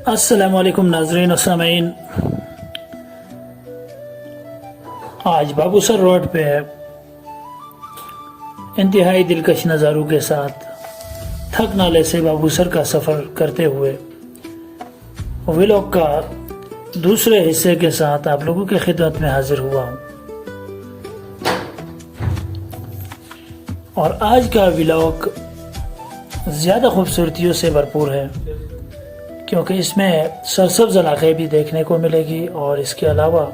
السلام علیکم ناظرین و سامعین، آج بابو سر روڈ پہ انتہائی دلکش نظاروں کے ساتھ تھک نالے سے بابو سر کا سفر کرتے ہوئے ولاگ کا دوسرے حصے کے ساتھ آپ لوگوں کی خدمت میں حاضر ہوا ہوں۔ اور آج کا ولاگ زیادہ خوبصورتیوں سے بھرپور ہے کیونکہ اس میں سرسبز علاقے بھی دیکھنے کو ملے گی اور اس کے علاوہ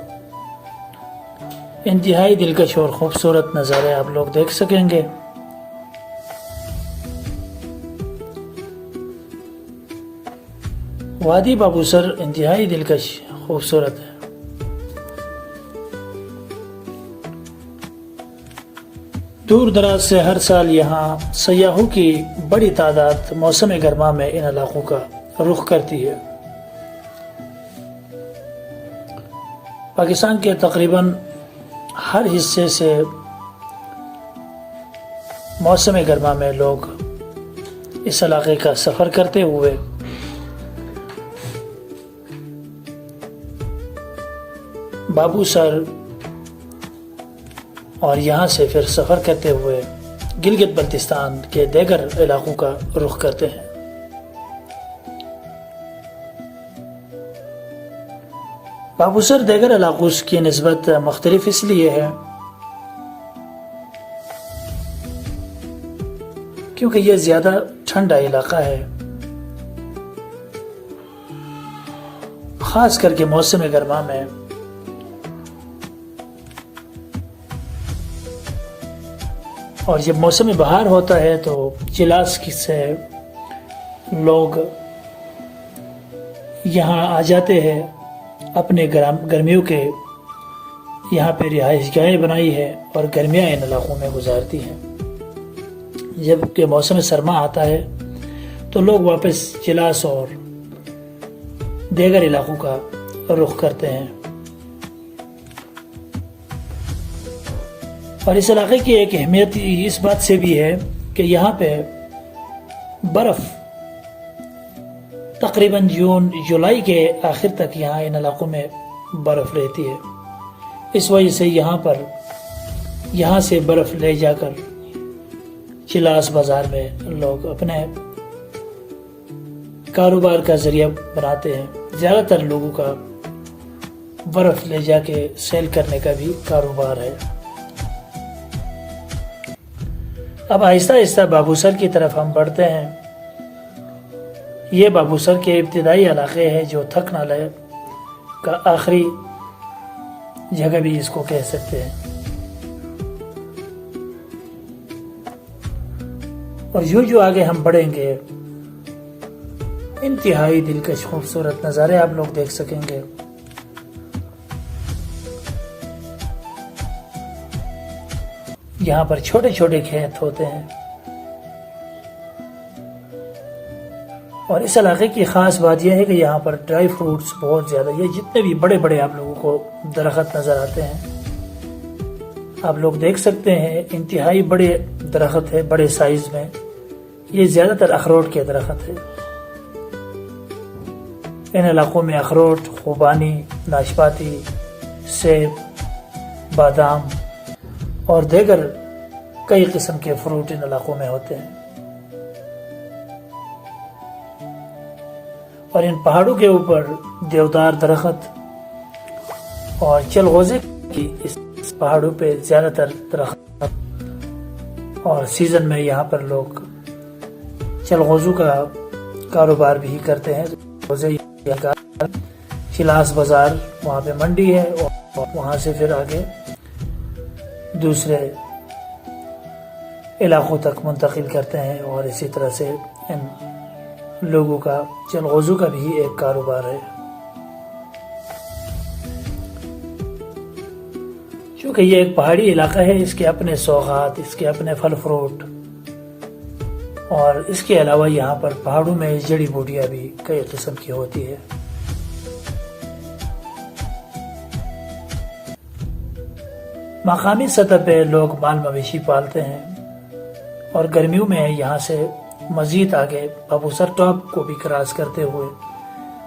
انتہائی دلکش اور خوبصورت نظارے آپ لوگ دیکھ سکیں گے۔ وادی بابو سر انتہائی دلکش خوبصورت ہے۔ دور دراز سے ہر سال یہاں سیاحوں کی بڑی تعداد موسم گرما میں ان علاقوں کا رخ کرتی ہے۔ پاکستان کے تقریباً ہر حصے سے موسم گرما میں لوگ اس علاقے کا سفر کرتے ہوئے بابو سر اور یہاں سے پھر سفر کرتے ہوئے گلگت بلتستان کے دیگر علاقوں کا رخ کرتے ہیں۔ بابو سر دیگر علاقوں کی نسبت مختلف اس لیے ہے کیونکہ یہ زیادہ ٹھنڈا علاقہ ہے، خاص کر کے موسم گرما میں اور جب موسم بہار ہوتا ہے تو چلاس سے لوگ یہاں آ جاتے ہیں، اپنے گرمیوں کے یہاں پہ رہائش گاہیں بنائی ہے اور گرمیاں ان علاقوں میں گزارتی ہیں۔ جب کہ موسم سرما آتا ہے تو لوگ واپس چلاس اور دیگر علاقوں کا رخ کرتے ہیں۔ اور اس علاقے کی ایک اہمیت اس بات سے بھی ہے کہ یہاں پہ برف تقریباً جون جولائی کے آخر تک یہاں ان علاقوں میں برف رہتی ہے۔ اس وجہ سے یہاں سے برف لے جا کر چلاس بازار میں لوگ اپنے کاروبار کا ذریعہ بناتے ہیں۔ زیادہ تر لوگوں کا برف لے جا کے سیل کرنے کا بھی کاروبار ہے۔ اب آہستہ آہستہ بابو سر کی طرف ہم بڑھتے ہیں۔ یہ بابو سر کے ابتدائی علاقے ہے جو تھک نالے کا آخری جگہ بھی اس کو کہہ سکتے ہیں۔ اور جو آگے ہم بڑھیں گے انتہائی دلکش خوبصورت نظارے آپ لوگ دیکھ سکیں گے۔ یہاں پر چھوٹے چھوٹے کھیت ہوتے ہیں اور اس علاقے کی خاص بات یہ ہے کہ یہاں پر ڈرائی فروٹس بہت زیادہ، یہ جتنے بھی بڑے بڑے آپ لوگوں کو درخت نظر آتے ہیں آپ لوگ دیکھ سکتے ہیں، انتہائی بڑے درخت ہے، بڑے سائز میں۔ یہ زیادہ تر اخروٹ کے درخت ہے۔ ان علاقوں میں اخروٹ، خوبانی، ناشپاتی، سیب، بادام اور دیگر کئی قسم کے فروٹ ان علاقوں میں ہوتے ہیں۔ اور ان پہاڑوں کے اوپر دیودار درخت اور چلغوزے کی اس پہاڑوں پہ زیادہ تر درخت، اور سیزن میں یہاں پر لوگ چلغوزوں کا کاروبار بھی کرتے ہیں۔ چلاس بازار وہاں پہ منڈی ہے اور وہاں سے پھر آگے دوسرے علاقوں تک منتقل کرتے ہیں، اور اسی طرح سے ان لوگوں کا چلغوزوں کا بھی ایک کاروبار ہے۔ چونکہ یہ ایک پہاڑی علاقہ ہے، اس کے اپنے سوغات، اس کے اپنے پھل فروٹ، اور اس کے علاوہ یہاں پر پہاڑوں میں جڑی بوٹیاں بھی کئی قسم کی ہوتی ہے۔ مقامی سطح پہ لوگ مال مویشی پالتے ہیں اور گرمیوں میں یہاں سے مزید آگے بابو سر ٹاپ کو بھی کراس کرتے ہوئے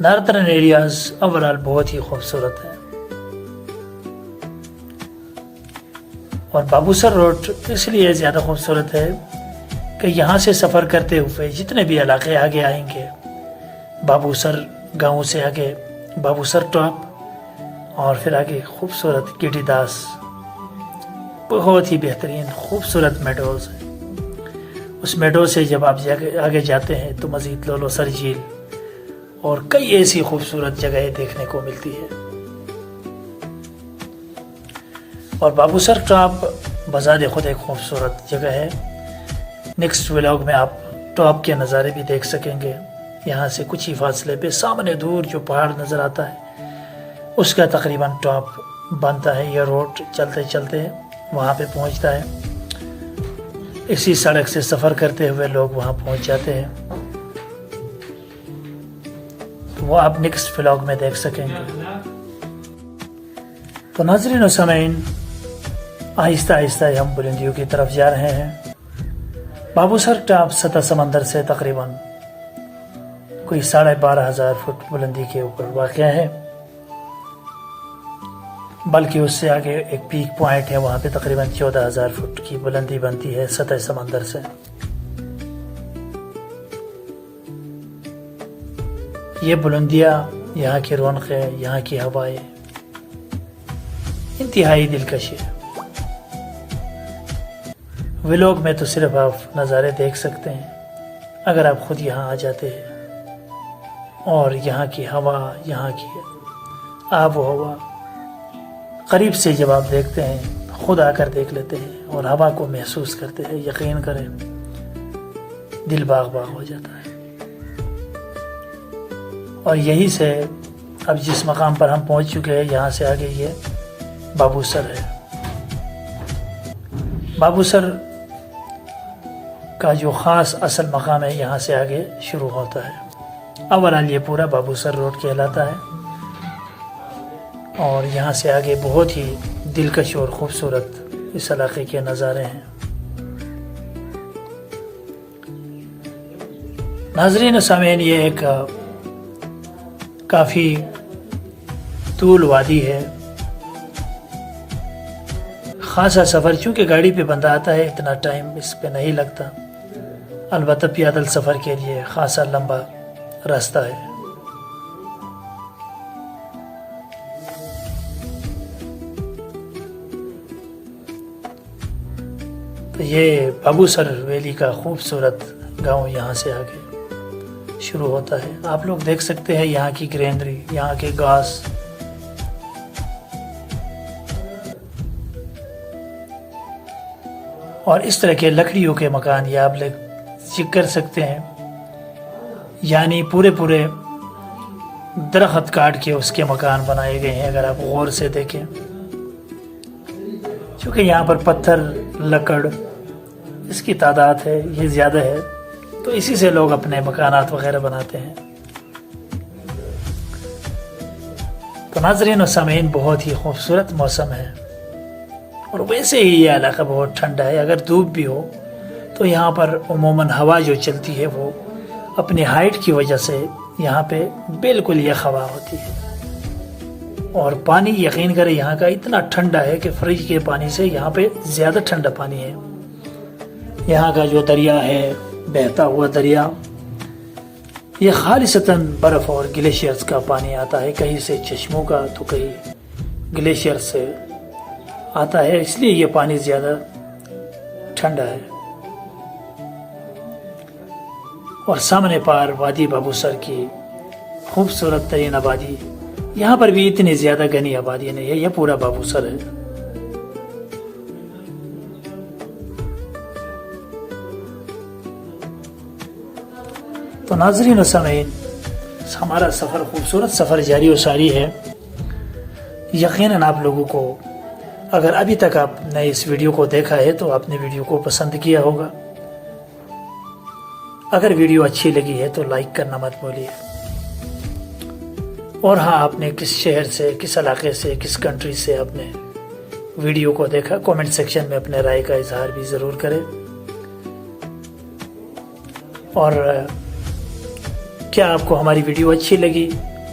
ناردرن ایریاز اوورال بہت ہی خوبصورت ہے. اور بابوسر روڈ اس لیے زیادہ خوبصورت ہے کہ یہاں سے سفر کرتے ہوئے جتنے بھی علاقے آگے آئیں گے، بابوسر گاؤں سے آگے بابوسر ٹاپ اور پھر آگے خوبصورت گیٹی داس، بہت ہی بہترین خوبصورت میڈوز ہیں. اس میڈو سے جب آپ آگے جاتے ہیں تو مزید لولو سر جھیل اور کئی ایسی خوبصورت جگہیں دیکھنے کو ملتی ہے. اور بابوسر ٹاپ بذات خود ایک خوبصورت جگہ ہے. نیکسٹ ولاگ میں آپ ٹاپ کے نظارے بھی دیکھ سکیں گے. یہاں سے کچھ ہی فاصلے پہ سامنے دور جو پہاڑ نظر آتا ہے اس کا تقریباً ٹاپ بنتا ہے. یہ روڈ چلتے چلتے وہاں پہ پہنچتا ہے. اسی سڑک سے سفر کرتے ہوئے لوگ وہاں پہنچ جاتے ہیں. وہ آپ نیکسٹ ولاگ میں دیکھ سکیں گے. تو ناظرین و سامعین، آہستہ آہستہ ہم بلندیوں کی طرف جا رہے ہیں. بابوسر ٹاپ سطح سمندر سے تقریباً کوئی 12,500 فٹ بلندی کے اوپر واقع ہے، بلکہ اس سے آگے ایک پیک پوائنٹ ہے، وہاں پہ تقریباً 14,000 فٹ کی بلندی بنتی ہے سطح سمندر سے. یہ بلندیاں، یہاں کی رونقیں، یہاں کی ہوائیں انتہائی دلکش ہے. ولاگ میں تو صرف آپ نظارے دیکھ سکتے ہیں. اگر آپ خود یہاں آ جاتے ہیں اور یہاں کی ہوا، یہاں کی آب و ہوا قریب سے جب آپ دیکھتے ہیں، خود آ کر دیکھ لیتے ہیں اور ہوا کو محسوس کرتے ہیں، یقین کریں دل باغ باغ ہو جاتا ہے. اور یہی سے اب جس مقام پر ہم پہنچ چکے ہیں، یہاں سے آگے یہ بابوسر ہے. بابوسر کا جو خاص اصل مقام ہے یہاں سے آگے شروع ہوتا ہے. اوورال یہ پورا بابوسر روڈ کہلاتا ہے اور یہاں سے آگے بہت ہی دلکش اور خوبصورت اس علاقے کے نظارے ہیں. ناظرین و سامعین، یہ ایک کافی طول وادی ہے. خاصا سفر، چونکہ گاڑی پہ بندہ آتا ہے اتنا ٹائم اس پہ نہیں لگتا، البتہ پیدل سفر کے لیے خاصا لمبا راستہ ہے. تو یہ بابوسر ویلی کا خوبصورت گاؤں یہاں سے آگے شروع ہوتا ہے. آپ لوگ دیکھ سکتے ہیں یہاں کی گرینری، یہاں کے گھاس، اور اس طرح کے لکڑیوں کے مکان یہ آپ لوگ چیک کر سکتے ہیں. یعنی پورے درخت کاٹ کے اس کے مکان بنائے گئے ہیں. اگر آپ غور سے دیکھیں، چونکہ یہاں پر پتھر، لکڑ، اس کی تعداد ہے یہ زیادہ ہے، تو اسی سے لوگ اپنے مکانات وغیرہ بناتے ہیں. تو ناظرین و سامعین، بہت ہی خوبصورت موسم ہے اور ویسے ہی یہ علاقہ بہت ٹھنڈا ہے. اگر دھوپ بھی ہو تو یہاں پر عموماً ہوا جو چلتی ہے وہ اپنی ہائٹ کی وجہ سے یہاں پہ بالکل یہ ہوا ہوتی ہے. اور پانی یقین کریں یہاں کا اتنا ٹھنڈا ہے کہ فریج کے پانی سے یہاں پہ زیادہ ٹھنڈا پانی ہے. یہاں کا جو دریا ہے، بہتا ہوا دریا، یہ خالصتاً برف اور گلیشیئرز کا پانی آتا ہے. کہیں سے چشموں کا تو کہیں گلیشیئر سے آتا ہے، اس لیے یہ پانی زیادہ ٹھنڈا ہے. اور سامنے پار وادی بابوسر کی خوبصورت ترین آبادی. یہاں پر بھی اتنی زیادہ گھنی آبادی نہیں ہے، یہ پورا بابوسر ہے. تو ناظرین و سامعین، ہمارا سفر خوبصورت سفر جاری و ساری ہے. یقیناً آپ لوگوں کو، اگر ابھی تک آپ نے اس ویڈیو کو دیکھا ہے تو آپ نے ویڈیو کو پسند کیا ہوگا. اگر ویڈیو اچھی لگی ہے تو لائک کرنا مت بھولیے. اور ہاں، آپ نے کس شہر سے، کس علاقے سے، کس کنٹری سے آپ نے ویڈیو کو دیکھا، کومنٹ سیکشن میں اپنے رائے کا اظہار بھی ضرور کریں. اور کیا آپ کو ہماری ویڈیو اچھی لگی؟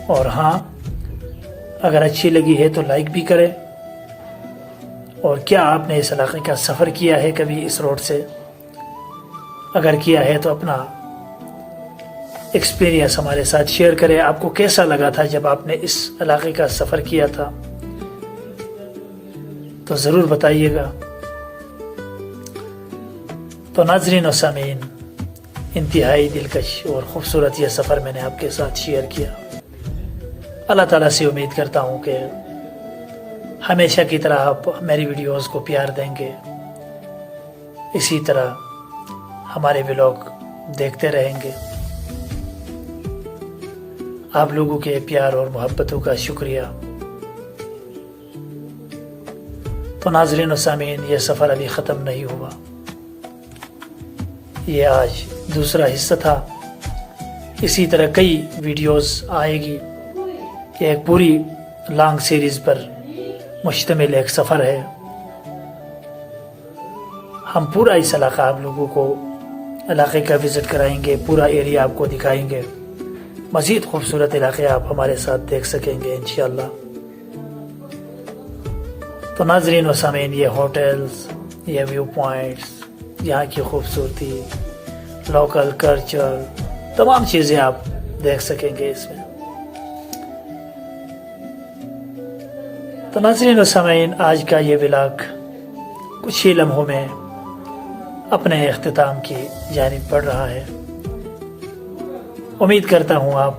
اور ہاں، اگر اچھی لگی ہے تو لائک بھی کریں۔ اور کیا آپ نے اس علاقے کا سفر کیا ہے کبھی اس روڈ سے؟ اگر کیا ہے تو اپنا ایکسپیرینس ہمارے ساتھ شیئر کریں۔ آپ کو کیسا لگا تھا جب آپ نے اس علاقے کا سفر کیا تھا؟ تو ضرور بتائیے گا۔ تو ناظرین و سامعین، انتہائی دلکش اور خوبصورت یہ سفر میں نے آپ کے ساتھ شیئر کیا۔ اللہ تعالیٰ سے امید کرتا ہوں کہ ہمیشہ کی طرح آپ میری ویڈیوز کو پیار دیں گے، اسی طرح ہمارے ولاگ دیکھتے رہیں گے۔ آپ لوگوں کے پیار اور محبتوں کا شکریہ۔ تو ناظرین و سامعین، یہ سفر ابھی ختم نہیں ہوا، یہ آج دوسرا حصہ تھا۔ اسی طرح کئی ویڈیوز آئے گی، یہ ایک پوری لانگ سیریز پر مشتمل ایک سفر ہے۔ ہم پورا اس علاقہ آپ لوگوں کو علاقے کا وزٹ کرائیں گے، پورا ایریا آپ کو دکھائیں گے، مزید خوبصورت علاقے آپ ہمارے ساتھ دیکھ سکیں گے انشاءاللہ۔ تو ناظرین و سامعین، یہ ہوٹلز، یہ ویو پوائنٹس، یہاں کی خوبصورتی، لوکل کلچر، تمام چیزیں آپ دیکھ سکیں گے اس میں۔ تو ناظرین و سامعین، آج کا یہ ولاگ کچھ ہی لمحوں میں اپنے اختتام کی جانب بڑھ رہا ہے۔ امید کرتا ہوں آپ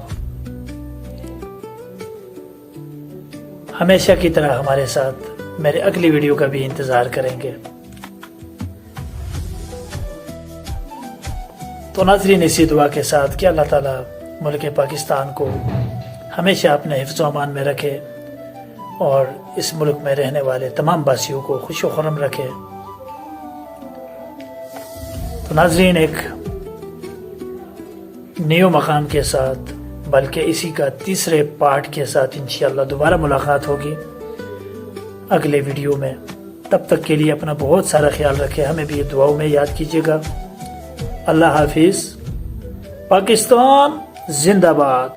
ہمیشہ کی طرح ہمارے ساتھ میرے اگلی ویڈیو کا بھی انتظار کریں گے۔ تو ناظرین، اسی دعا کے ساتھ کہ اللہ تعالیٰ ملک پاکستان کو ہمیشہ اپنے حفظ و امان میں رکھے اور اس ملک میں رہنے والے تمام باسیوں کو خوش و خرم رکھے۔ تو ناظرین، ایک نیو مقام کے ساتھ، بلکہ اسی کا تیسرے پارٹ کے ساتھ انشاءاللہ دوبارہ ملاقات ہوگی اگلے ویڈیو میں۔ تب تک کے لیے اپنا بہت سارا خیال رکھیں، ہمیں بھی دعاؤں میں یاد کیجیے گا۔ اللہ حافظ۔ پاکستان زندہ باد۔